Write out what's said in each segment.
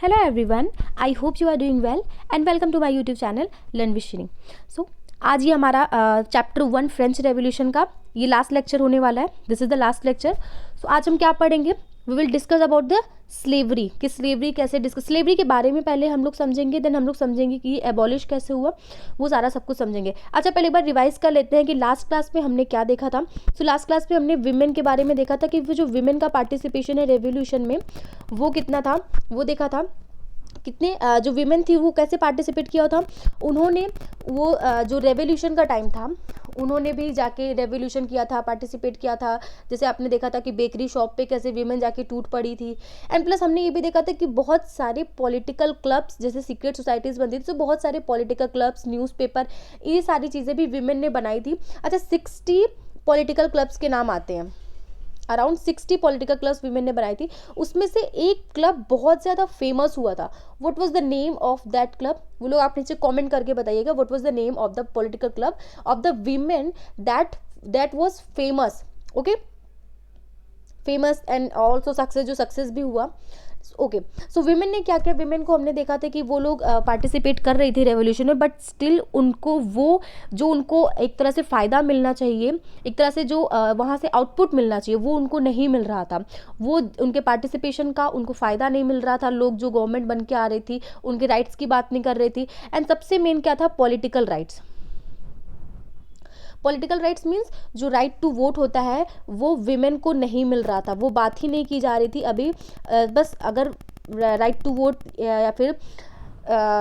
Hello everyone, I hope you are doing well and welcome to my YouTube channel Learn with Shrini. So आज ये हमारा chapter 1 French revolution का ये last lecture होने वाला है. This is the last lecture. So आज हम क्या पढ़ेंगे? We will discuss about the slavery कि स्लेवरी कैसे डिस्कस, स्लेवरी के बारे में पहले हम लोग समझेंगे, देन हम लोग समझेंगे कि एबॉलिश कैसे हुआ, वो सारा सब कुछ समझेंगे. अच्छा, पहले एक बार रिवाइज कर लेते हैं कि लास्ट क्लास में हमने क्या देखा था. सो लास्ट क्लास में हमने विमेन के बारे में देखा था कि वो जो विमेन का पार्टिसिपेशन है रेवोल्यूशन में वो कितना था, वो देखा था. कितने जो वीमेन थी वो कैसे पार्टिसिपेट किया था उन्होंने. वो जो रेवोल्यूशन का टाइम था उन्होंने भी जाके रेवोल्यूशन किया था, पार्टिसिपेट किया था. जैसे आपने देखा था कि बेकरी शॉप पे कैसे वीमेन जाके टूट पड़ी थी. एंड प्लस हमने ये भी देखा था कि बहुत सारे पॉलिटिकल क्लब्स जैसे सीक्रेट सोसाइटीज़ बनती थी, तो बहुत सारे पॉलिटिकल क्लब्स, न्यूज़पेपर, ये सारी चीज़ें भी वीमेन ने बनाई थी. अच्छा, 60 पॉलिटिकल क्लब्स के नाम आते हैं. अराउंड 60 पॉलिटिकल क्लब्स वीमेन ने बनाई थी. उसमें से एक क्लब बहुत ज़्यादा फेमस हुआ था. What was the name of that club? वो लोग आप नीचे कमेंट करके बताइएगा. What was the name of the political club of the women that was famous. Okay, famous and also success, जो सक्सेस भी हुआ. ओके, सो विमेन ने क्या किया? विमेन को हमने देखा था कि वो लोग पार्टिसिपेट कर रही थी रेवोल्यूशन में, बट स्टिल उनको वो जो उनको एक तरह से फ़ायदा मिलना चाहिए, एक तरह से जो वहाँ से आउटपुट मिलना चाहिए, वो उनको नहीं मिल रहा था. वो उनके पार्टिसिपेशन का उनको फ़ायदा नहीं मिल रहा था. लोग जो गवर्नमेंट बन के आ रही थी उनके राइट्स की बात नहीं कर रही थी. एंड सबसे मेन क्या था? Political rights. Political rights means जो राइट टू वोट होता है वो विमेन को नहीं मिल रहा था. वो बात ही नहीं की जा रही थी अभी. बस अगर राइट टू वोट या फिर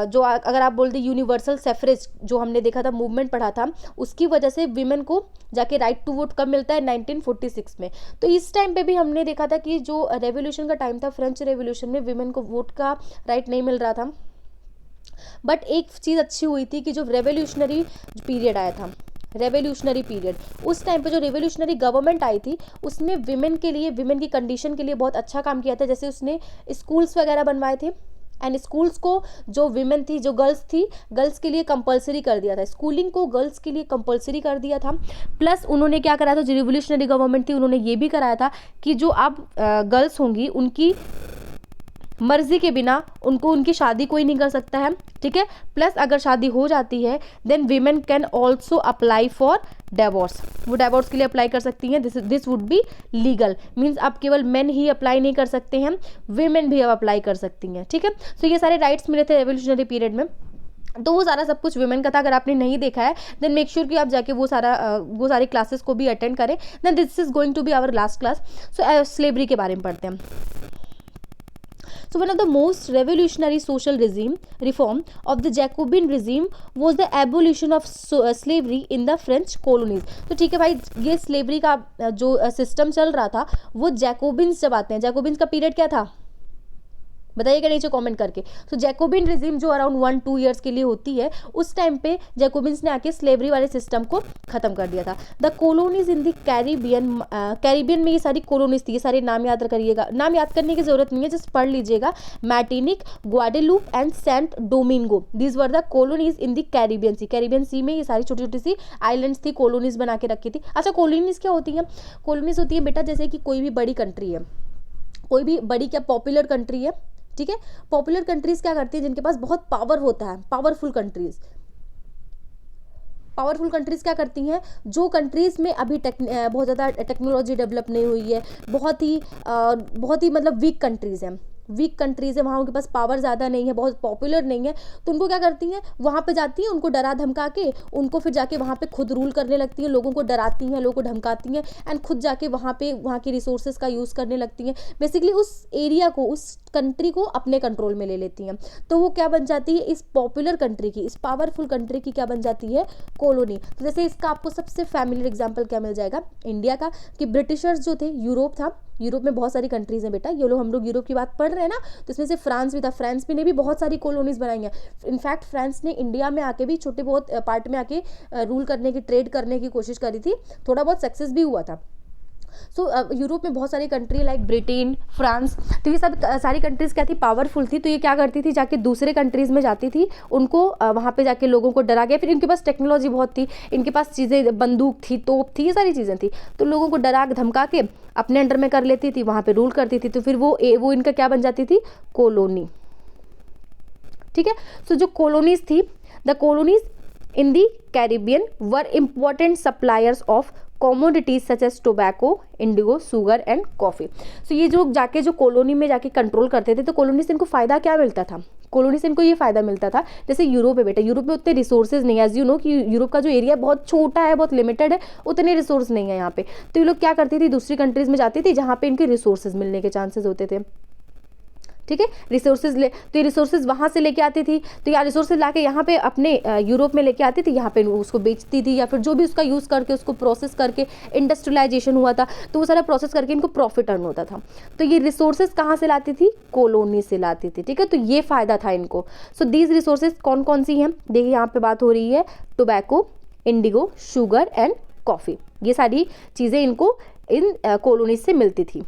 जो अगर आप बोलते यूनिवर्सल सफरेज जो हमने देखा था, मूवमेंट पढ़ा था, उसकी वजह से विमेन को जाके राइट टू वोट कब मिलता है? 1946 में. तो इस टाइम पे भी हमने देखा था कि जो रेवोल्यूशन का टाइम था, फ्रेंच रेवोल्यूशन में विमेन को वोट का राइट नहीं मिल रहा था. बट एक चीज़ अच्छी हुई थी कि जो रेवोल्यूशनरी पीरियड आया था, रेवोल्यूशनरी पीरियड, उस टाइम पे जो रेवोल्यूशनरी गवर्नमेंट आई थी उसने विमेन के लिए, विमेन की कंडीशन के लिए बहुत अच्छा काम किया था. जैसे उसने स्कूल्स वगैरह बनवाए थे. एंड स्कूल्स को जो विमेन थी, जो गर्ल्स थी, गर्ल्स के लिए कंपलसरी कर दिया था. स्कूलिंग को गर्ल्स के लिए कंपलसरी कर दिया था. प्लस उन्होंने क्या करा था, जो रिवोल्यूशनरी गवर्नमेंट थी उन्होंने ये भी कराया था कि जो अब गर्ल्स होंगी उनकी मर्जी के बिना उनको उनकी शादी कोई नहीं कर सकता है. ठीक है. प्लस अगर शादी हो जाती है then women can also apply for divorce. वो डिवोर्स के लिए अप्लाई कर सकती हैं. This would be legal. Means अब केवल मेन ही अप्लाई नहीं कर सकते हैं, वीमेन भी अब अप्लाई कर सकती हैं. ठीक है. सो ये सारे राइट्स मिले थे रेवोल्यूशनरी पीरियड में. तो वो सारा सब कुछ विमेन का था. अगर आपने नहीं देखा है देन मेक श्योर कि आप जाके वो सारी क्लासेस को भी अटेंड करें. Then this is going to be our last class. So slavery के बारे में पढ़ते हैं. So one of the most revolutionary social reform of the Jacobin regime was the abolition of slavery in the French colonies. तो ठीक है भाई, ये स्लेवरी का जो सिस्टम चल रहा था वो जैकोबिन्स जब आते हैं. जैकोबिन्स का पीरियड क्या था बताइएगा नीचे कमेंट करके. तो जैकोबिन रिजीम जो अराउंड 1-2 ईयर्स के लिए होती है, उस टाइम पे जैकोबिन्स ने आके स्लेवरी वाले सिस्टम को खत्म कर दिया था. The colonies in the Caribbean में ये सारी कॉलोनीज थी. ये सारे नाम याद करिएगा. नाम याद करने की जरूरत नहीं है, जस्ट पढ़ लीजिएगा. Martinique, Guadeloupe and Saint Domingo, these were the colonies in the Caribbean sea. Caribbean sea में ये सारी छोटी छोटी सी आइलैंड्स थी, कॉलोनीज बना के रखी थी. अच्छा, कॉलोनीज क्या होती है? कॉलोनीज होती है बेटा जैसे कि कोई भी बड़ी कंट्री है, कोई भी बड़ी क्या पॉपुलर कंट्री है. ठीक है. पॉपुलर कंट्रीज क्या करती है? जिनके पास बहुत पावर होता है, पावरफुल कंट्रीज. पावरफुल कंट्रीज क्या करती हैं? जो कंट्रीज में अभी बहुत ज़्यादा टेक्नोलॉजी डेवलप नहीं हुई है, बहुत ही मतलब वीक कंट्रीज हैं, वीक कंट्रीज है, वहाँ उनके पास पावर ज़्यादा नहीं है, बहुत पॉपुलर नहीं है, तो उनको क्या करती हैं? वहाँ पे जाती हैं, उनको डरा धमका के उनको फिर जाके वहाँ पे खुद रूल करने लगती हैं. लोगों को डराती हैं, लोगों को धमकाती हैं एंड खुद जाके वहाँ के रिसोर्सेज का यूज़ करने लगती हैं. बेसिकली उस एरिया को, उस कंट्री को अपने कंट्रोल में ले लेती हैं. तो वो क्या बन जाती है? इस पॉपुलर कंट्री की, इस पावरफुल कंट्री की क्या बन जाती है? कॉलोनी. तो जैसे इसका आपको सबसे फैमिलियर एग्जाम्पल क्या मिल जाएगा? इंडिया का. कि ब्रिटिशर्स जो थे, यूरोप था, यूरोप में बहुत सारी कंट्रीज हैं बेटा. ये लोग, हम लोग यूरोप की बात पढ़ रहे हैं ना, तो इसमें से फ्रांस भी था. फ्रांस ने भी बहुत सारी कॉलोनीज बनाई हैं. इनफैक्ट फ्रांस ने इंडिया में आके भी छोटे बहुत पार्ट में आके रूल करने की, ट्रेड करने की कोशिश करी थी. थोड़ा बहुत सक्सेस भी हुआ था. सो यूरोप में बहुत सारी कंट्री लाइक ब्रिटेन, फ्रांस, तो ये सब सारी कंट्रीज़ क्या थी? पावरफुल थी. तो ये क्या करती थी? जाके दूसरे कंट्रीज़ में जाती थी, उनको वहाँ पे जाके लोगों को डरा के, फिर इनके पास टेक्नोलॉजी बहुत थी, इनके पास चीज़ें, बंदूक थी, तोप थी, ये सारी चीज़ें थी, तो लोगों को डरा धमका के अपने अंडर में कर लेती थी, वहाँ पे रूल करती थी. तो फिर वो इनका क्या बन जाती थी? कॉलोनी. ठीक है। सो जो कॉलोनीज थी, the colonies in the Caribbean were important suppliers of commodities such as tobacco, indigo, sugar and coffee. So ये जो जाके जो कॉलोनी में जाके कंट्रोल करते थे, तो कॉलोनी से इनको फायदा क्या मिलता था? कॉलोनी से इनको ये फायदा मिलता था, जैसे यूरोप है बेटा, यूरोप में उतने रिसोर्सेज नहीं है, एज यू नो कि यूरोप का जो एरिया बहुत छोटा है, बहुत लिमिटेड है, उतने रिसोर्स नहीं है यहाँ पे। तो ये लोग क्या करती थी, दूसरी कंट्रीज में जाती थी जहाँ पे इनके रिसोर्सेज मिलने के चांसेस होते थे, ठीक है। रिसोर्सेज ले, तो ये रिसोर्सेज वहाँ से लेके आती थी, तो या रिसोर्सेज लाके यहाँ पे अपने यूरोप में लेके आती थी, यहाँ पे उसको बेचती थी, या फिर जो भी उसका यूज़ करके उसको प्रोसेस करके इंडस्ट्रियलाइजेशन हुआ था, तो वो सारा प्रोसेस करके इनको प्रॉफिट अर्न होता था। तो ये रिसोर्सेज कहाँ से लाती थी? कॉलोनी से लाती थी, ठीक है। तो ये फ़ायदा था इनको। सो दीज रिसोर्सेज कौन कौन सी हैं? देखिए यहाँ पे बात हो रही है tobacco, indigo, sugar and coffee, ये सारी चीज़ें इनको इन कॉलोनीज से मिलती थी।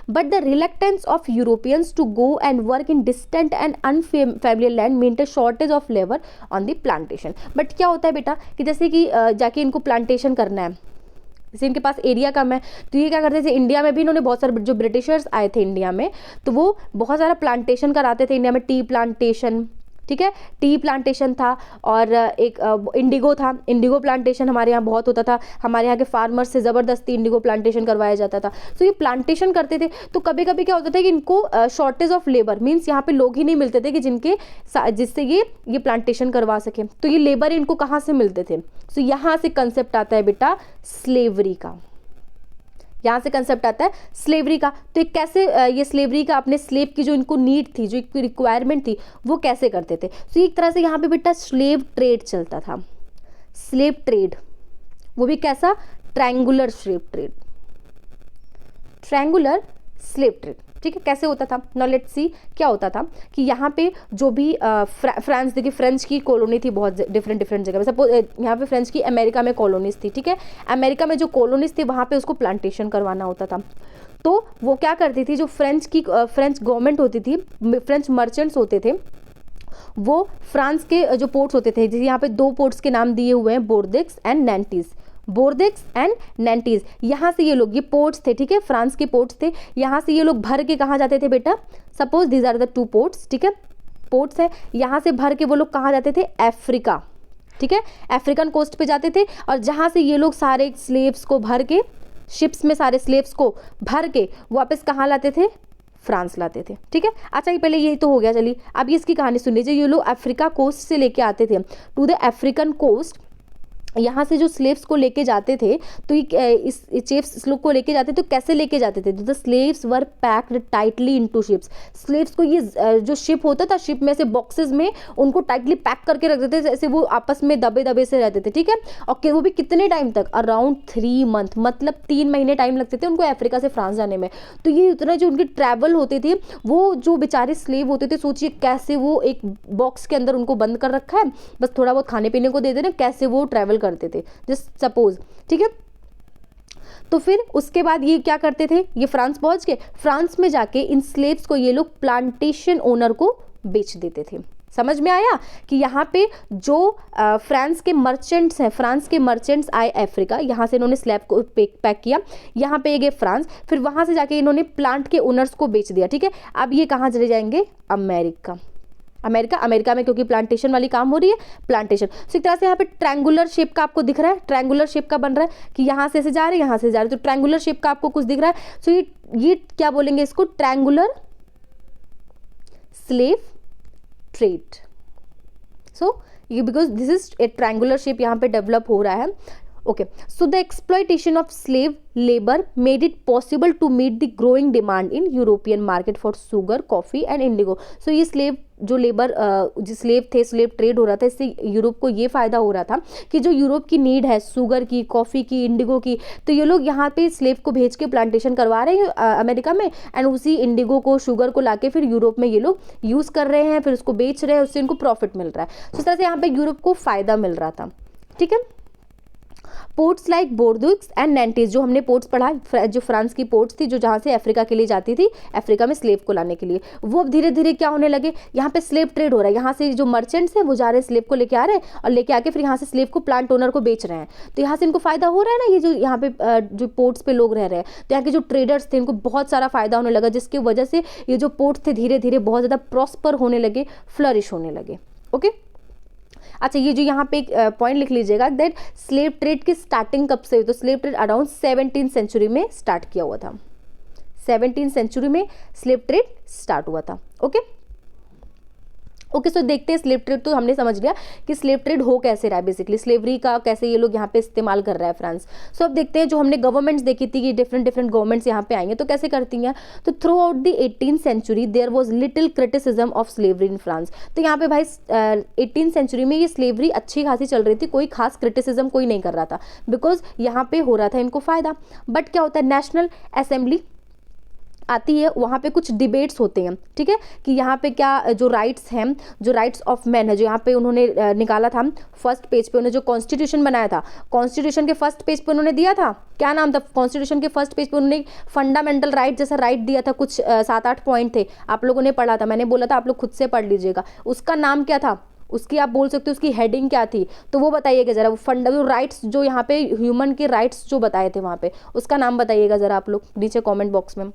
But the reluctance of Europeans to go and work in distant and unfamiliar land meant a shortage of labor on the plantation. But क्या होता है बेटा कि जैसे कि जाके इनको प्लांटेशन करना है, जैसे इनके पास एरिया कम है, तो ये क्या करते थे, इंडिया में भी इन्होंने बहुत सारे, जो ब्रिटिशर्स आए थे इंडिया में, तो वो बहुत सारा प्लांटेशन कराते थे इंडिया में, टी प्लांटेशन, ठीक है, टी प्लांटेशन था, और एक इंडिगो था, इंडिगो प्लांटेशन हमारे यहाँ बहुत होता था, हमारे यहाँ के फार्मर्स से ज़बरदस्ती इंडिगो प्लांटेशन करवाया जाता था। तो ये प्लांटेशन करते थे, तो कभी कभी क्या होता था कि इनको शॉर्टेज ऑफ लेबर, मीन्स यहाँ पे लोग ही नहीं मिलते थे कि जिससे ये प्लांटेशन करवा सके, तो ये लेबर इनको कहाँ से मिलते थे? तो यहाँ से कंसेप्ट आता है बेटा स्लेवरी का, यहाँ से कंसेप्ट आता है स्लेवरी का। तो एक कैसे ये स्लेवरी का अपने स्लेव की जो इनको नीड थी, जो एक रिक्वायरमेंट थी, वो कैसे करते थे? तो एक तरह से यहाँ पे बेटा स्लेव ट्रेड चलता था, स्लेव ट्रेड, वो भी कैसा? Triangular slave trade, triangular slave trade, ठीक है। कैसे होता था? नाउ लेट्स सी क्या होता था कि यहाँ पे जो भी फ्रांस, देखिए फ्रेंच की कॉलोनी थी बहुत डिफरेंट जगह में, सपोज यहाँ पे फ्रेंच की अमेरिका में कॉलोनीज थी, ठीक है। अमेरिका में जो कॉलोनीज थी वहाँ पे उसको प्लांटेशन करवाना होता था, तो वो क्या करती थी, जो फ्रेंच गवर्नमेंट होती थी, फ्रेंच मर्चेंट्स होते थे, वो फ्रांस के जो पोर्ट्स होते थे, जैसे यहाँ पे 2 पोर्ट्स के नाम दिए हुए हैं, बोर्डेक्स एंड नैंटीज, बोर्डेक्स एंड नैंटीज, यहाँ से ये लोग, ये पोर्ट्स थे, ठीक है, फ्रांस के पोर्ट्स थे, यहाँ से ये लोग भर के कहाँ जाते थे बेटा? Suppose these are the 2 ports, ठीक है, पोर्ट्स है, यहाँ से भर के वो लोग कहाँ जाते थे? अफ्रीका, ठीक है, अफ्रीकन कोस्ट पे जाते थे, और जहाँ से ये लोग सारे स्लेव्स को भर के, शिप्स में सारे स्लेव्स को भर के वापस कहाँ लाते थे? फ्रांस लाते थे, ठीक है। अच्छा ये पहले यही तो हो गया, चलिए अब इसकी कहानी सुन लीजिए। ये लोग अफ्रीका कोस्ट से लेके आते थे टू द अफ्रीकन कोस्ट, यहाँ से जो स्लेव्स को लेके जाते थे, तो इस स्लेव्स लोग को लेके जाते, तो कैसे लेके जाते थे? The slaves were packed tightly into ships, slaves को ये जो शिप होता था, शिप में से बॉक्सेस में उनको टाइटली पैक करके रख देते थे, जैसे वो आपस में दबे दबे से रहते थे, ठीक है। और वो भी कितने टाइम तक? अराउंड 3 मंथ, मतलब 3 महीने टाइम लगते थे उनको अफ्रीका से फ्रांस जाने में। तो ये इतना जो उनकी ट्रैवल होते थे, वो जो बेचारे स्लेव होते थे, सोचिए कैसे वो एक बॉक्स के अंदर उनको बंद कर रखा है, बस थोड़ा बहुत खाने पीने को दे दे रहे, कैसे वो ट्रैवल करते थे, जस्ट सपोज, ठीक है। तो फिर उसके बाद ये क्या करते थे? ये फ्रांस पहुंच गए, फ्रांस में जाके इन स्लेव्स को ये लोग प्लांटेशन ओनर को बेच देते थे। समझ में आया कि यहाँ पे जो फ्रांस के मर्चेंट्स हैं, फ्रांस के मर्चेंट्स आए अफ्रीका, यहाँ से इन्होंने स्लैब को पैक किया, यहाँ पे गए फ्रांस, फिर वहाँ से जाके इन्होंने प्लांट के ओनर्स को बेच दिया, ठीक है। अब ये कहाँ चले जाएंगे? अमेरिका, अमेरिका में, क्योंकि प्लांटेशन वाली काम हो रही है, प्लांटेशन। तो एक तरह से यहाँ पे ट्रायंगुलर शेप का आपको दिख रहा है, ट्रायंगुलर शेप का बन रहा है कि यहाँ से ऐसे जा रहे हैं, यहाँ से जा रहे हैं, तो ट्रायंगुलर शेप का आपको कुछ दिख रहा है। सो ये क्या बोलेंगे इसको? Triangular slave trade. सो ये because this is a triangular shape यहाँ पे डेवलप हो रहा है। Okay, so the exploitation of slave labor made it possible to meet the growing demand in European market for sugar, coffee and indigo. So ये slave जो labour जो slave थे, slave trade हो रहा था, इससे यूरोप को ये फ़ायदा हो रहा था कि जो यूरोप की नीड है शुगर की, कॉफ़ी की, इंडिगो की, तो ये लोग यहाँ पे स्लेव को भेज के प्लांटेशन करवा रहे हैं अमेरिका में, एंड उसी इंडिगो को, शुगर को लाके फिर यूरोप में ये लोग यूज़ कर रहे हैं, फिर उसको बेच रहे हैं, उससे इनको प्रॉफिट मिल रहा है। तो इस तरह से यहाँ पे यूरोप को फ़ायदा मिल रहा था, ठीक है। पोर्ट्स लाइक बोर्डुक्स एंड नैंटीज, जो हमने पोर्ट्स पढ़ा, जो फ्रांस की पोर्ट्स थी जो जहाँ से अफ्रीका के लिए जाती थी, अफ्रीका में स्लेव को लाने के लिए, वो अब धीरे धीरे क्या होने लगे, यहाँ पे स्लेव ट्रेड हो रहा है, यहाँ से जो मर्चेंट्स हैं वो जा रहे हैं स्लेव को लेके आ रहे हैं और लेके आके फिर यहाँ से स्लेव को प्लांट ओनर को बेच रहे हैं। तो यहाँ से इनको फायदा हो रहा है ना, ये जो यहाँ पे जो पोर्ट्स पे लोग रह रहे हैं, तो यहाँ के जो ट्रेडर्स थे इनको बहुत सारा फायदा होने लगा, जिसकी वजह से ये जो पोर्ट्स थे धीरे धीरे बहुत ज़्यादा प्रॉस्पर होने लगे, फ्लरिश होने लगे। ओके, अच्छा ये जो यहाँ पे एक पॉइंट लिख लीजिएगा दैट स्लेव ट्रेड की स्टार्टिंग कब से हुई, तो slave trade around 17th century में स्टार्ट किया हुआ था, 17th सेंचुरी में स्लेव ट्रेड स्टार्ट हुआ था। ओके ओके, सो देखते हैं स्लेव ट्रेड, तो हमने समझ लिया कि स्लेव ट्रेड हो कैसे रहा है, बेसिकली स्लेवरी का कैसे ये लोग यहाँ पे इस्तेमाल कर रहा है फ्रांस। सो अब देखते हैं जो हमने गवर्नमेंट्स देखी थी कि डिफरेंट गवर्नमेंट्स यहाँ पे आई हैं तो कैसे करती हैं। तो throughout the 18th century there was little criticism of slavery in France. तो यहाँ पे भाई 18th सेंचुरी में ये स्लेवरी अच्छी खासी चल रही थी, कोई खास क्रिटिसिज्म कोई नहीं कर रहा था, बिकॉज यहाँ पे हो रहा था इनको फायदा। बट क्या होता है, नेशनल असेंबली आती है, वहाँ पे कुछ डिबेट्स होते हैं, ठीक है, कि यहाँ पे क्या जो राइट्स हैं, जो राइट्स ऑफ मैन है, जो यहाँ पे उन्होंने निकाला था फर्स्ट पेज पे, उन्होंने जो कॉन्स्टिट्यूशन बनाया था, कॉन्स्टिट्यूशन के फर्स्ट पेज पे उन्होंने दिया था, क्या नाम था कॉन्स्टिट्यूशन के फर्स्ट पेज पे, उन्होंने फंडामेंटल राइट जैसा राइट दिया था, कुछ 7-8 पॉइंट थे, आप लोगों ने पढ़ा था, मैंने बोला था आप लोग खुद से पढ़ लीजिएगा, उसका नाम क्या था, उसकी आप बोल सकते हो उसकी हेडिंग क्या थी, तो वो बताइएगा जरा, वो फंडामेंटल राइट्स जो यहाँ पे ह्यूमन के राइट्स जो बताए थे वहाँ पे, उसका नाम बताइएगा जरा आप लोग नीचे कॉमेंट बॉक्स में।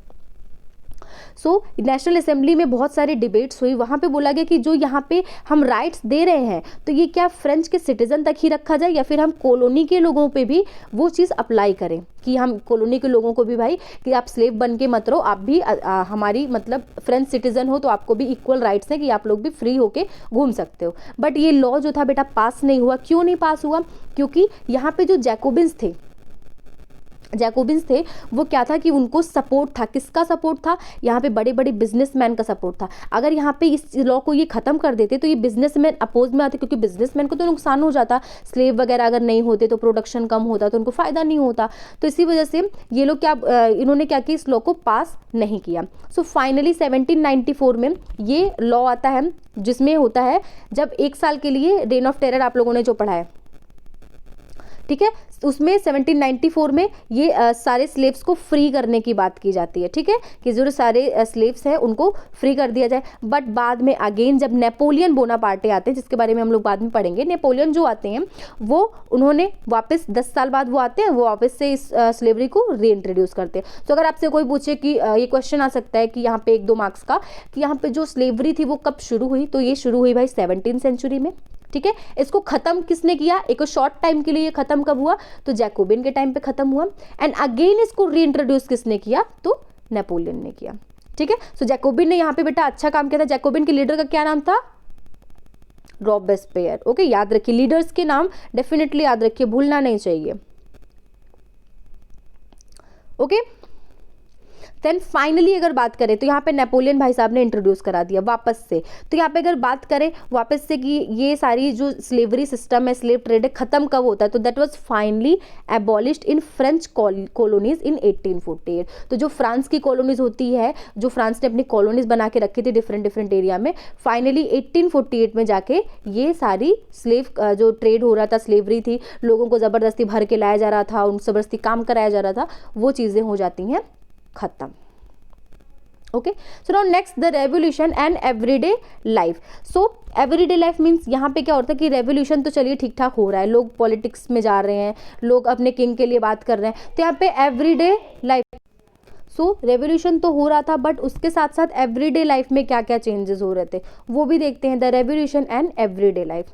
सो नेशनल असेंबली में बहुत सारी डिबेट्स हुई, वहाँ पे बोला गया कि जो यहाँ पे हम राइट्स दे रहे हैं तो ये क्या फ्रेंच के सिटीजन तक ही रखा जाए या फिर हम कॉलोनी के लोगों पे भी वो चीज़ अप्लाई करें, कि हम कॉलोनी के लोगों को भी भाई कि आप स्लेव बन के मत रहो, आप भी हमारी मतलब फ्रेंच सिटीजन हो तो आपको भी इक्वल राइट्स हैं कि आप लोग भी फ्री होके घूम सकते हो। बट ये लॉ जो था बेटा पास नहीं हुआ। क्यों नहीं पास हुआ? क्योंकि यहाँ पे जो जैकोबिन्स थे वो क्या था कि उनको सपोर्ट था, किसका सपोर्ट था, यहाँ पे बड़े बड़े बिजनेसमैन का सपोर्ट था। अगर यहाँ पे इस लॉ को ये खत्म कर देते तो ये बिजनेसमैन अपोज में आते, क्योंकि बिजनेसमैन को तो नुकसान हो जाता, स्लेव वगैरह अगर नहीं होते तो प्रोडक्शन कम होता तो उनको फायदा नहीं होता। तो इसी वजह से ये लोग इन्होंने क्या किया, इस लॉ को पास नहीं किया। सो फाइनली 1794 में ये लॉ आता है जिसमें होता है जब 1 साल के लिए रेन ऑफ टेरर आप लोगों ने जो पढ़ा है, ठीक है, उसमें 1794 में ये सारे स्लेव्स को फ्री करने की बात की जाती है, ठीक है, कि जो सारे स्लेव्स हैं उनको फ्री कर दिया जाए। बट बाद में अगेन जब नेपोलियन बोनापार्टे आते हैं, जिसके बारे में हम लोग बाद में पढ़ेंगे, नेपोलियन जो आते हैं वो उन्होंने वापस 10 साल बाद वो आते हैं, वो वापस से इस स्लेवरी को री इंट्रोड्यूस करते हैं। तो अगर आपसे कोई पूछे कि ये क्वेश्चन आ सकता है कि यहाँ पे 1-2 मार्क्स का, कि यहाँ पे जो स्लेवरी थी वो कब शुरू हुई, तो ये शुरू हुई भाई 17th सेंचुरी में, ठीक है। इसको खत्म किसने किया, एक शॉर्ट टाइम के लिए ये खत्म कब हुआ, तो जैकोबिन के टाइम पे खत्म हुआ। एंड अगेन इसको रीइंट्रोड्यूस किसने किया, तो नेपोलियन ने किया, ठीक है। सो जैकोबिन ने यहाँ पे बेटा अच्छा काम किया था। जैकोबिन के लीडर का क्या नाम था, रॉबेस्पियर। ओके, याद रखिए लीडर्स के नाम डेफिनेटली याद रखिए, भूलना नहीं चाहिए। ओके, देन फाइनली अगर बात करें तो यहाँ पे नेपोलियन भाई साहब ने इंट्रोड्यूस करा दिया वापस से। तो यहाँ पे अगर बात करें वापस से कि ये सारी जो स्लेवरी सिस्टम है, स्लेव ट्रेड है, खत्म कब होता है, तो that was finally abolished in French colonies इन 1848। तो जो फ्रांस की कॉलोनीज होती है, जो फ्रांस ने अपनी कॉलोनीज बना के रखी थी डिफरेंट एरिया में, फाइनली 1848 में जाके ये सारी स्लेव जो ट्रेड हो रहा था, स्लेवरी थी, लोगों को ज़बरदस्ती भर के लाया जा रहा था, उन ज़बरदस्ती काम कराया जा रहा था, वो चीज़ें हो जाती हैं खत्म। Okay, so now next the revolution and everyday life. So everyday life means यहाँ पे क्या होता है कि रेवोल्यूशन तो चलिए ठीक ठाक हो रहा है, लोग पॉलिटिक्स में जा रहे हैं, लोग अपने किंग के लिए बात कर रहे हैं, तो यहाँ पे एवरीडे लाइफ। सो रेवोल्यूशन तो हो रहा था बट उसके साथ साथ एवरीडे लाइफ में क्या क्या चेंजेस हो रहे थे वो भी देखते हैं, the revolution and everyday life.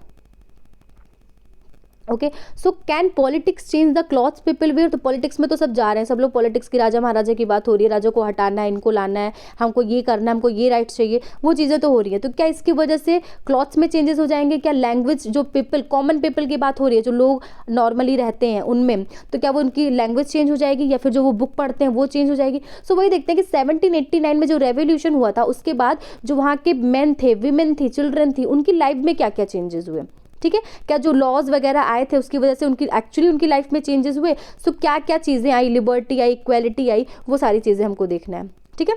Okay, so can politics change the clothes people wear. तो पॉलिटिक्स में तो सब जा रहे हैं, सब लोग पॉलिटिक्स की, राजा महाराजा की बात हो रही है, राजा को हटाना है, इनको लाना है, हमको ये करना है, हमको ये राइट्स चाहिए, वो चीज़ें तो हो रही है। तो क्या इसकी वजह से क्लॉथ्स में चेंजेस हो जाएंगे? क्या लैंग्वेज जो पीपल, कॉमन पीपल की बात हो रही है, जो लोग नॉर्मली रहते हैं उनमें, तो क्या वो उनकी लैंग्वेज चेंज हो जाएगी या फिर जो वो बुक पढ़ते हैं वो चेंज हो जाएगी? सो वही देखते हैं कि 1789 में जो रेवोल्यूशन हुआ था उसके बाद जो वहाँ के मेन थे, वीमेन थी, चिल्ड्रन थी, उनकी लाइफ में क्या क्या चेंजेस हुए, ठीक है। क्या जो लॉज वगैरह आए थे उसकी वजह से उनकी एक्चुअली उनकी लाइफ में चेंजेस हुए? सो क्या क्या चीज़ें आई, लिबर्टी आई, इक्वालिटी आई, वो सारी चीज़ें हमको देखना है, ठीक है।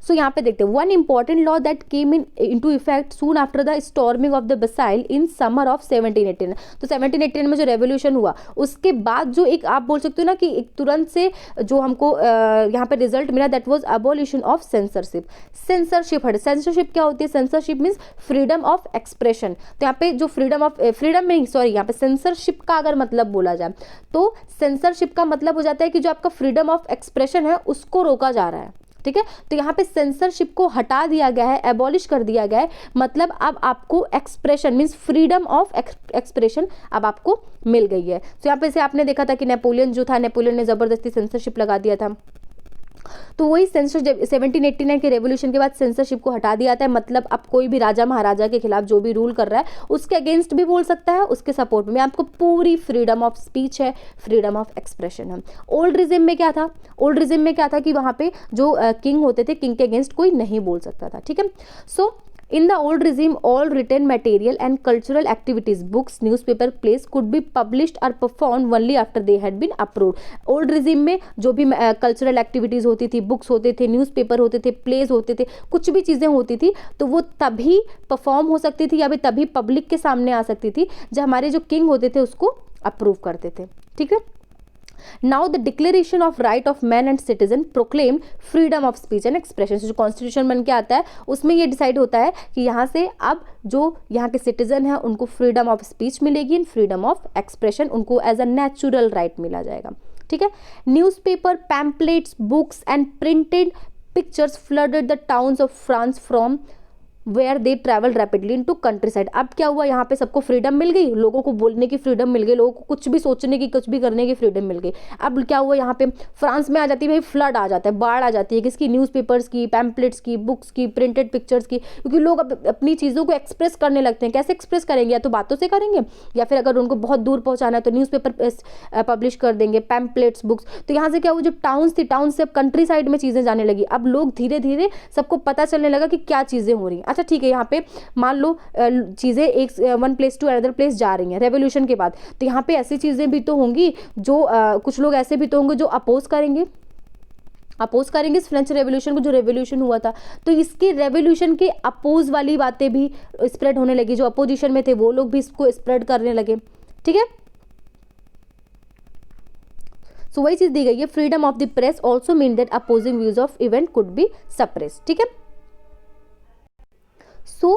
सो यहाँ पे देखते हैं one important law that came into effect soon after the storming of the Bastille in summer of 1789। तो 1789 में जो रेवोल्यूशन हुआ उसके बाद जो एक आप बोल सकते हो ना कि एक तुरंत से जो हमको यहाँ पे रिजल्ट मिला that was abolition of censorship. Censorship हटे। सेंसरशिप क्या होती है? Censorship means freedom of expression. तो यहाँ पे जो फ्रीडम में सॉरी यहाँ पे सेंसरशिप का अगर मतलब बोला जाए तो सेंसरशिप का मतलब हो जाता है कि जो आपका फ्रीडम ऑफ एक्सप्रेशन है उसको रोका जा रहा है। ठीक है, तो यहाँ पे सेंसरशिप को हटा दिया गया है, एबॉलिश कर दिया गया है, मतलब अब आपको expression means freedom of expression अब आपको मिल गई है। तो यहाँ पे से आपने देखा था कि नेपोलियन जो था, नेपोलियन ने जबरदस्ती सेंसरशिप लगा दिया था। तो वही सेंसरशिप 1789 के रेवोल्यूशन के बाद सेंसरशिप को हटा दिया जाता है, मतलब अब कोई भी राजा महाराजा के खिलाफ जो भी रूल कर रहा है उसके अगेंस्ट भी बोल सकता है, उसके सपोर्ट में आपको पूरी फ्रीडम ऑफ स्पीच है, फ्रीडम ऑफ एक्सप्रेशन है। ओल्ड रिजिम में क्या था? ओल्ड रिजिम में क्या था कि वहाँ पे जो किंग होते थे, किंग के अगेंस्ट कोई नहीं बोल सकता था। ठीक है, सो in the old regime all written material and cultural activities books newspaper plays could be published or performed only after they had been approved। old regime में जो भी कल्चरल एक्टिविटीज़ होती थी, बुक्स होते थे, न्यूज़पेपर होते थे, प्लेज होते थे, कुछ भी चीज़ें होती थी तो वो तभी परफॉर्म हो सकती थी या फिर तभी पब्लिक के सामने आ सकती थी जब हमारे जो किंग होते थे उसको अप्रूव करते थे। ठीक है, Now the Declaration of Right of Man and Citizen proclaim freedom of speech and expression। जो कॉन्स्टिट्यूशन बन के आता है उसमें ये डिसाइड होता है कि यहाँ से अब जो यहाँ के सिटीजन हैं उनको फ्रीडम ऑफ स्पीच मिलेगी एंड फ्रीडम ऑफ एक्सप्रेशन उनको एज अ नेचुरल राइट मिला जाएगा। ठीक है, newspaper, pamphlets, books and printed pictures flooded the towns of France from where they travel rapidly into countryside. अब क्या हुआ? यहाँ पे सबको फ्रीडम मिल गई, लोगों को बोलने की फ्रीडम मिल गई, लोगों को कुछ भी सोचने की, कुछ भी करने की फ्रीडम मिल गई। अब क्या हुआ? यहाँ पे फ्रांस में आ जाती है भाई, फ्लड आ जाता है, बाढ़ आ जाती है किसकी? न्यूज़पेपर्स की, पैम्पलेट्स की, बुक्स की, प्रिंटेड पिक्चर्स की, क्योंकि लोग अपनी चीज़ों को एक्सप्रेस करने लगते हैं। कैसे एक्सप्रेस करेंगे? या तो बातों से करेंगे या फिर अगर उनको बहुत दूर पहुँचाना है तो न्यूज़पेपर पब्लिश कर देंगे, पैम्पलेट्स, बुक्स। तो यहाँ से क्या हुआ? जो टाउन्स थी, टाउन से अब कंट्री साइड में चीज़ें जाने लगी। अब लोग धीरे धीरे सबको पता चलने लगा कि क्या चीज़ें हो रही हैं। अच्छा ठीक है, यहाँ पे मान लो चीज़ें एक one place to another place जा रही हैं रेवोल्यूशन के बाद, तो यहाँ पे ऐसी चीज़ें भी तो होंगी जो कुछ लोग ऐसे भी तो होंगे जो अपोज करेंगे इस फ्रेंच रेवोल्यूशन को, जो रेवोल्यूशन हुआ था। तो इसके रेवोल्यूशन के अपोज वाली बातें भी स्प्रेड होने लगी, जो अपोजिशन में थे वो लोग भी इसको स्प्रेड करने लगे। ठीक है, सो वही चीज़ दी गई है, freedom of the press also mean that opposing views of event could be suppress. ठीक है, so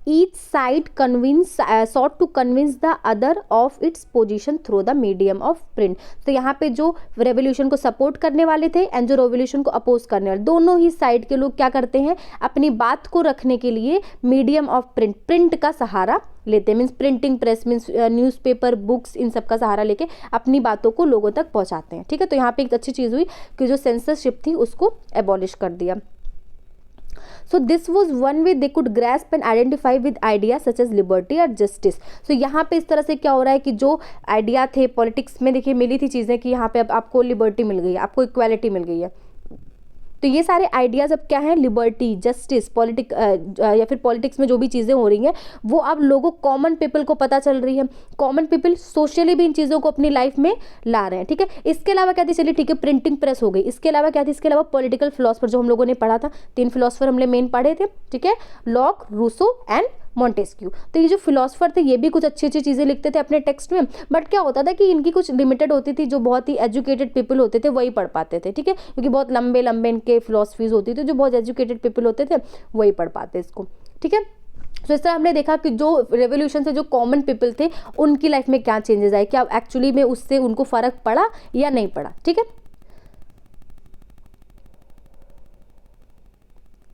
each side sought to convince the other of its position through the medium of print। तो यहाँ पे जो रेवोल्यूशन को support करने वाले थे एंड जो रेवोल्यूशन को अपोज करने वाले, दोनों ही साइड के लोग क्या करते हैं? अपनी बात को रखने के लिए मीडियम ऑफ प्रिंट का सहारा लेते हैं। Means printing press, means newspaper, books, इन सब का सहारा लेके अपनी बातों को लोगों तक पहुँचाते हैं। ठीक है, तो यहाँ पे एक अच्छी चीज़ हुई कि जो सेंसरशिप थी उसको एबॉलिश कर दिया। So this was one way they could grasp and identify with ideas such as liberty or justice। So यहाँ पे इस तरह से क्या हो रहा है कि जो आइडिया थे पॉलिटिक्स में, देखिए मिली थी चीज़ें कि यहाँ पे अब आपको लिबर्टी मिल गई है, आपको इक्वालिटी मिल गई है। तो ये सारे आइडियाज़ अब क्या है? लिबर्टी, जस्टिस, या फिर पॉलिटिक्स में जो भी चीज़ें हो रही हैं वो अब लोगों, कॉमन पीपल को पता चल रही है। कॉमन पीपल सोशली भी इन चीज़ों को अपनी लाइफ में ला रहे हैं। ठीक है, इसके अलावा क्या थी? चलिए ठीक है, प्रिंटिंग प्रेस हो गई। इसके अलावा क्या थी? इसके अलावा पॉलिटिकल फिलोसफर जो हम लोगों ने पढ़ा था, 3 फिलोसफर हमने मेन पढ़े थे। ठीक है, लॉक, रूसो एंड मॉन्टेस्क्यू। तो ये जो फिलोसफर थे ये भी कुछ अच्छी अच्छी चीज़ें लिखते थे अपने टेक्स्ट में, बट क्या होता था कि इनकी कुछ लिमिटेड होती थी, जो बहुत ही एजुकेटेड पीपल होते थे वही पढ़ पाते थे। ठीक है, क्योंकि बहुत लंबे लंबे इनके फिलोसफीज होती थी, जो बहुत एजुकेटेड पीपल होते थे वही पढ़ पाते इसको। ठीक है, तो इस तरह हमने देखा कि जो रेवोल्यूशन से जो कॉमन पीपल थे उनकी लाइफ में क्या चेंजेस आए, क्या एक्चुअली में उससे उनको फ़र्क पड़ा या नहीं पड़ा। ठीक है,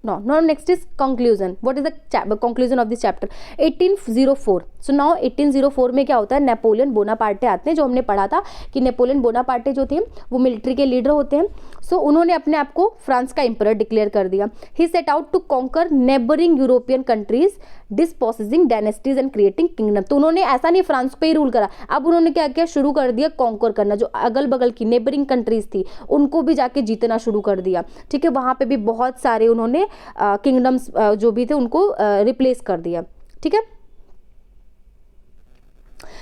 now next is conclusion। what is the conclusion of this chapter? 1804। so now 1804 में क्या होता है? नेपोलियन बोनापार्टे आते हैं, जो हमने पढ़ा था कि नेपोलियन बोनापार्टे जो थे वो मिलिट्री के लीडर होते हैं। सो उन्होंने अपने आप को फ्रांस का एम्परर डिक्लेयर कर दिया। He set out to conquer neighbouring European countries, disposing dynasties and creating kingdom. तो उन्होंने ऐसा नहीं फ्रांस पे ही रूल करा, अब उन्होंने क्या किया? शुरू कर दिया कॉन्कर करना, जो अगल बगल की नेबरिंग कंट्रीज थी उनको भी जाके जीतना शुरू कर दिया। ठीक है, वहाँ पे भी बहुत सारे उन्होंने किंगडम्स जो भी थे उनको रिप्लेस कर दिया। ठीक है,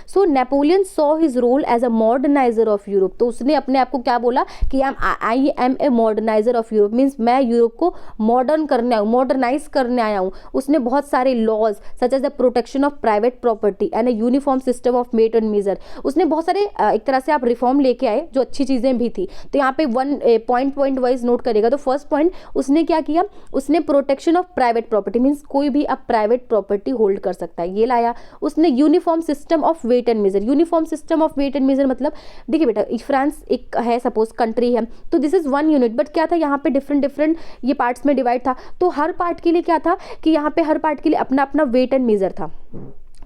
so Napoleon saw his role as a moderniser of Europe, तो उसने अपने आप को क्या बोला कि I am a moderniser of Europe, means मैं यूरोप को मॉडर्न करने आया हूँ, मॉडर्नाइज करने आया हूँ। उसने बहुत सारे laws such as the protection of private property and a uniform system of weight and measure, उसने बहुत सारे एक तरह से आप रिफॉर्म लेके आए जो अच्छी चीज़ें भी थी। तो यहाँ पे पॉइंट वाइज नोट करेगा। तो फर्स्ट पॉइंट उसने क्या किया, उसने protection of private property, means कोई भी अब प्राइवेट प्रॉपर्टी होल्ड कर सकता है, ये लाया। उसने uniform system of weight and measure, uniform system of weight and measure मतलब देखिए बेटा, फ्रांस एक है सपोज कंट्री है, तो this is one unit, but क्या था यहाँ पे डिफरेंट ये पार्ट्स में डिवाइड था। तो हर पार्ट के लिए क्या था कि यहाँ पे हर पार्ट के लिए अपना अपना वेट एंड मेजर था।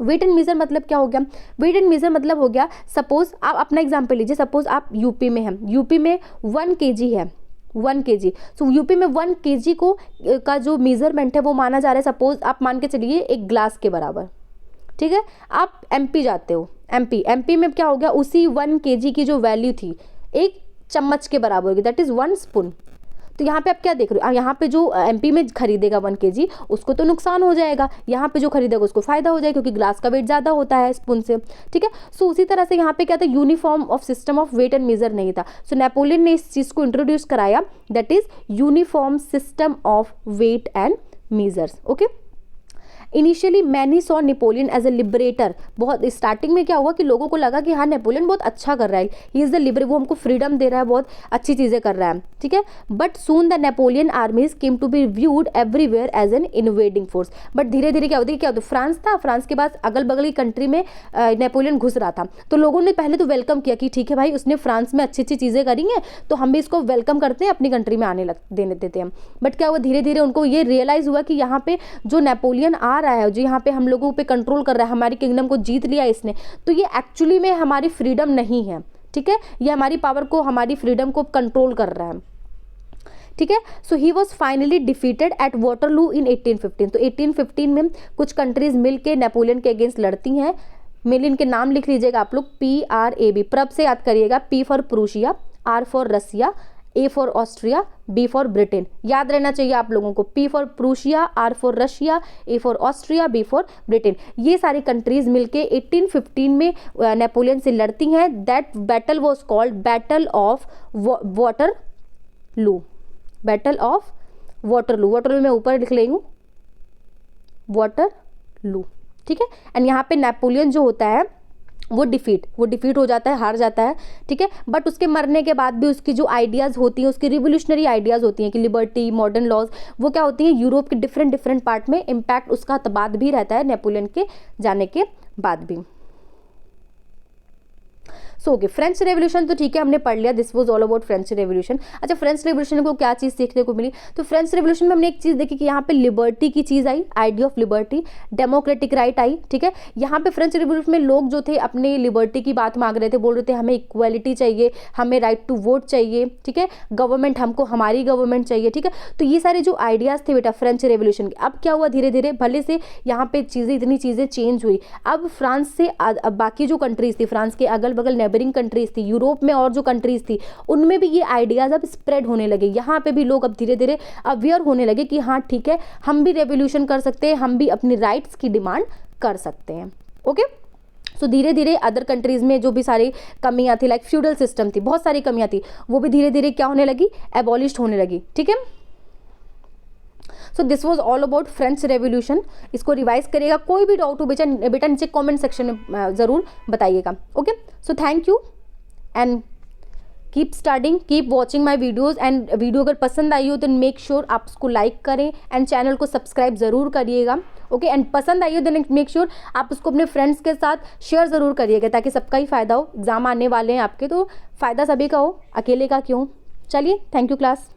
वेट एंड मेजर मतलब क्या हो गया, वेट एंड मेजर मतलब हो गया, सपोज आप अपना एग्जाम्पल लीजिए, सपोज आप यूपी में हैं, यूपी में 1 kg है, 1 kg, सो यूपी में 1 kg को का जो मेजरमेंट है वो माना जा रहा है, सपोज आप मान के चलिए एक ग्लास के बराबर, ठीक है। आप एमपी जाते हो, एमपी में क्या हो गया, उसी 1 kg की जो वैल्यू थी एक चम्मच के बराबर होगी, दैट इज 1 स्पून। तो यहाँ पे आप क्या देख रहे हो, यहाँ पे जो एमपी में खरीदेगा 1 kg उसको तो नुकसान हो जाएगा, यहाँ पे जो खरीदेगा उसको फायदा हो जाएगा, क्योंकि ग्लास का वेट ज़्यादा होता है स्पून से, ठीक है। सो उसी तरह से यहाँ पे क्या था, uniform of system of weight and measure नहीं था। सो नेपोलियन ने इस चीज़ को इंट्रोड्यूस कराया, that is uniform system of weight and measures. Okay, initially many saw Napoleon as a liberator, बहुत स्टार्टिंग में क्या हुआ कि लोगों को लगा कि हाँ नेपोलियन बहुत अच्छा कर रहा है, ही इज़ द लिबरे, वो हमको फ्रीडम दे रहा है, बहुत अच्छी चीज़ें कर रहा है, ठीक है। But soon the Napoleon armies came to be viewed everywhere as an invading force, but धीरे धीरे क्या होती है, क्या होता है, फ्रांस था, फ्रांस के बाद अगल बगल की कंट्री में नेपोलियन घुस रहा था, तो लोगों ने पहले तो वेलकम किया कि ठीक है भाई उसने फ्रांस में अच्छी अच्छी चीज़ें करी हैं, तो हम भी इसको वेलकम करते हैं, अपनी कंट्री में आने देने देते हैं। बट क्या हुआ, धीरे धीरे उनको ये रियलाइज़ हुआ कि यहाँ पे जो नेपोलियन आ रहा है, जो यहाँ पे हम लोगों पे कंट्रोल कर रहा है, हमारी किंगडम को जीत लिया इसने, तो ये एक्चुअली में हमारी फ्रीडम नहीं है, ठीक है, ये हमारी पावर को, हमारी फ्रीडम को कंट्रोल कर रहा है, ठीक है। So he was finally defeated at Waterloo in 1815, तो 1815 में कुछ कंट्रीज मिल के नेपोलियन के अगेंस्ट लड़ती हैं। मिल इनके नाम लिख लीजिएगा आप लोग, PRAB, प्रब से याद करिएगा, P for Prussia, R for Russia, A for Austria, B for Britain, याद रहना चाहिए आप लोगों को, P for Prussia, R for Russia, A for Austria, B for Britain, ये सारी कंट्रीज मिलके 1815 में नेपोलियन से लड़ती हैं। That battle was called battle of Waterloo, battle of Waterloo, Waterloo मैं ऊपर लिख रही हूँ, वाटरलू, ठीक है। एंड यहाँ पे नेपोलियन जो होता है वो डिफीट हो जाता है, हार जाता है, ठीक है। बट उसके मरने के बाद भी उसकी जो आइडियाज़ होती हैं, उसकी रिवोल्यूशनरी आइडियाज़ होती हैं कि लिबर्टी, मॉडर्न लॉज, वो क्या होती हैं, यूरोप के डिफरेंट पार्ट में इम्पैक्ट उसका बाद भी रहता है, नेपोलियन के जाने के बाद भी। सो ओके, फ्रेंच रेवोल्यूशन तो ठीक है हमने पढ़ लिया, this was all about French revolution. अच्छा, फ्रेंच रेवोल्यूशन को क्या चीज़ सीखने को मिली, तो फ्रेंच रेवोल्यूशन में हमने एक चीज़ देखी कि यहाँ पे लिबर्टी की चीज़ आई, idea of liberty, democratic right आई, ठीक है। यहाँ पे फ्रेंच रेवोल्यूशन में लोग जो थे अपने लिबर्टी की बात मांग रहे थे, बोल रहे थे हमें इक्वालिटी चाहिए, हमें राइट टू वोट चाहिए, ठीक है, गवर्नमेंट हमको हमारी गवर्नमेंट चाहिए, ठीक है। तो ये सारे जो आइडियाज़ थे बेटा फ्रेंच रेवोल्यूशन के, अब क्या हुआ, धीरे धीरे भले से यहाँ पे चीज़ें, इतनी चीज़ें चेंज हुई, अब फ्रांस से बाकी जो कंट्रीज थी, फ्रांस के अगल बगल नेबरिंग कंट्रीज थी, यूरोप में और जो कंट्रीज थी उनमें भी ये आइडियाज़ अब स्प्रेड होने लगे। यहाँ पे भी लोग अब धीरे धीरे अवेयर होने लगे कि हाँ ठीक है, हम भी रेवोल्यूशन कर सकते हैं, हम भी अपनी राइट्स की डिमांड कर सकते हैं। ओके, सो धीरे धीरे अदर कंट्रीज़ में जो भी सारी कमियाँ थी, लाइक फ्यूडल सिस्टम थी, बहुत सारी कमियाँ थी, वो भी धीरे धीरे क्या होने लगी, एबॉलिश्ड होने लगी, ठीक है। So this was all about French revolution. इसको रिवाइज करिएगा, कोई भी डाउट हो बेटा नीचे कमेंट सेक्शन में ज़रूर बताइएगा। Okay, so thank you and keep studying, keep watching my videos. And video अगर पसंद आई हो तो मेक श्योर आप उसको लाइक करें एंड चैनल को सब्सक्राइब ज़रूर करिएगा। ओके, एंड पसंद आई हो देन मेक श्योर आप उसको अपने फ्रेंड्स के साथ शेयर ज़रूर करिएगा, ताकि सबका ही फ़ायदा हो। एग्ज़ाम आने वाले हैं आपके, तो फ़ायदा सभी का हो, अकेले का क्यों। चलिए, थैंक यू क्लास।